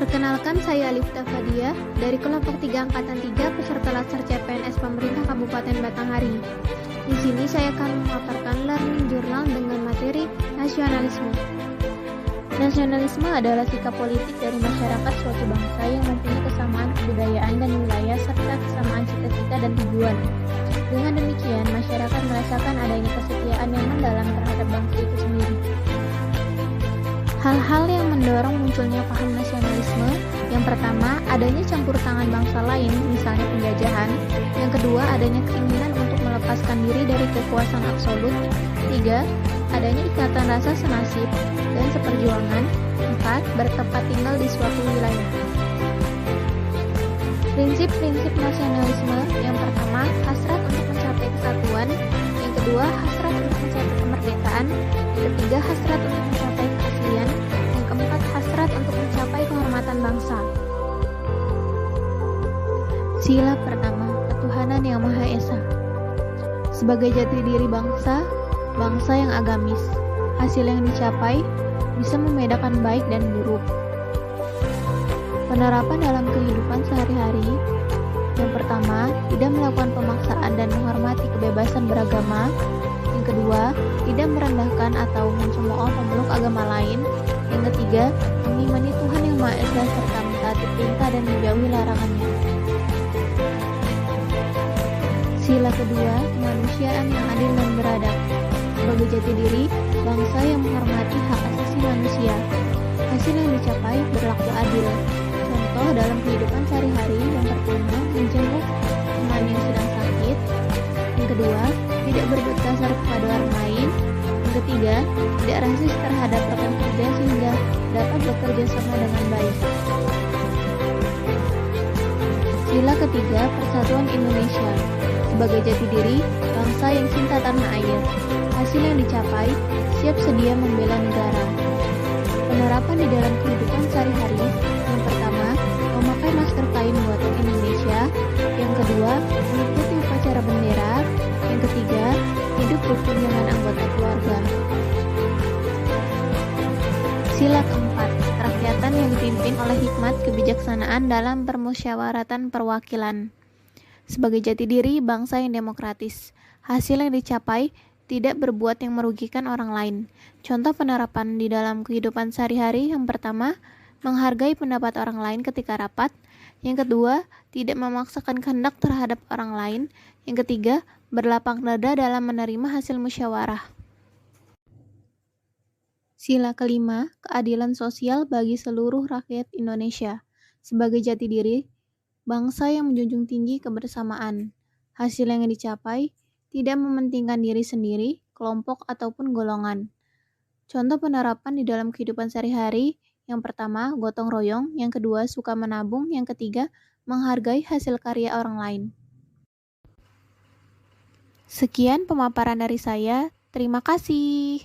Perkenalkan, saya Alifta Fadia dari kelompok 3 Angkatan 3 peserta Latsar CPNS Pemerintah Kabupaten Batanghari. Di sini saya akan memaparkan learning journal dengan materi nasionalisme. Nasionalisme adalah sikap politik dari masyarakat suatu bangsa yang mempunyai kesamaan kebudayaan dan wilayah serta kesamaan cita-cita dan tujuan. Dengan demikian, masyarakat merasakan adanya kesetiaan yang mendalam terhadap bangsa itu sendiri. Hal-hal yang mendorong munculnya paham nasionalisme, yang pertama, adanya campur tangan bangsa lain, misalnya penjajahan. Yang kedua, adanya keinginan untuk melepaskan diri dari kekuasaan absolut. Tiga, adanya ikatan rasa senasib dan seperjuangan. Empat, bertempat tinggal di suatu wilayah. Prinsip-prinsip nasionalisme, yang pertama, hasrat untuk mencapai kesatuan. Yang kedua, hasrat untuk mencapai kemerdekaan. Yang ketiga, hasrat untuk mencapai keaslian. Yang keempat, hasrat untuk mencapai kehormatan bangsa. Sila pertama, ketuhanan yang Maha Esa. Sebagai jati diri bangsa, bangsa yang agamis, hasil yang dicapai bisa membedakan baik dan buruk. Penerapan dalam kehidupan sehari-hari. Yang pertama, tidak melakukan pemaksaan dan menghormati kebebasan beragama. Yang kedua, tidak merendahkan atau mencemooh pemeluk agama lain. Yang ketiga, mengimani Tuhan yang Maha Esa serta mentaati perintah dan menjauhi larangannya. Sila kedua, kemanusiaan yang adil dan beradab. Sebagai jati diri, bangsa yang menghormati hak asasi manusia. Hasil yang dicapai berlaku adil. Contoh dalam kehidupan sehari-hari, yang pertama, menjenguk teman yang sedang sakit. Yang kedua, tidak berbuat kasar kepada orang lain. Yang ketiga, tidak rasis terhadap rekan kerja sehingga dapat bekerja sama dengan baik. Sila ketiga, persatuan Indonesia. Sebagai jati diri, bangsa yang cinta tanah air. Hasil yang dicapai, siap sedia membela negara. Penerapan di dalam kehidupan sehari-hari. Yang pertama, memakai masker kain buatan Indonesia. Yang kedua, mengikuti upacara bendera. Yang ketiga, hidup rukun dengan anggota keluarga. Sila keempat, kerakyatan yang dipimpin oleh hikmat kebijaksanaan dalam permusyawaratan perwakilan. Sebagai jati diri, bangsa yang demokratis. Hasil yang dicapai tidak berbuat yang merugikan orang lain. Contoh penerapan di dalam kehidupan sehari-hari, yang pertama, menghargai pendapat orang lain ketika rapat. Yang kedua, tidak memaksakan kehendak terhadap orang lain. Yang ketiga, berlapang dada dalam menerima hasil musyawarah. Sila kelima, keadilan sosial bagi seluruh rakyat Indonesia. Sebagai jati diri, bangsa yang menjunjung tinggi kebersamaan. Hasil yang dicapai tidak mementingkan diri sendiri, kelompok, ataupun golongan. Contoh penerapan di dalam kehidupan sehari-hari, yang pertama, gotong royong. Yang kedua, suka menabung. Yang ketiga, menghargai hasil karya orang lain. Sekian pemaparan dari saya. Terima kasih.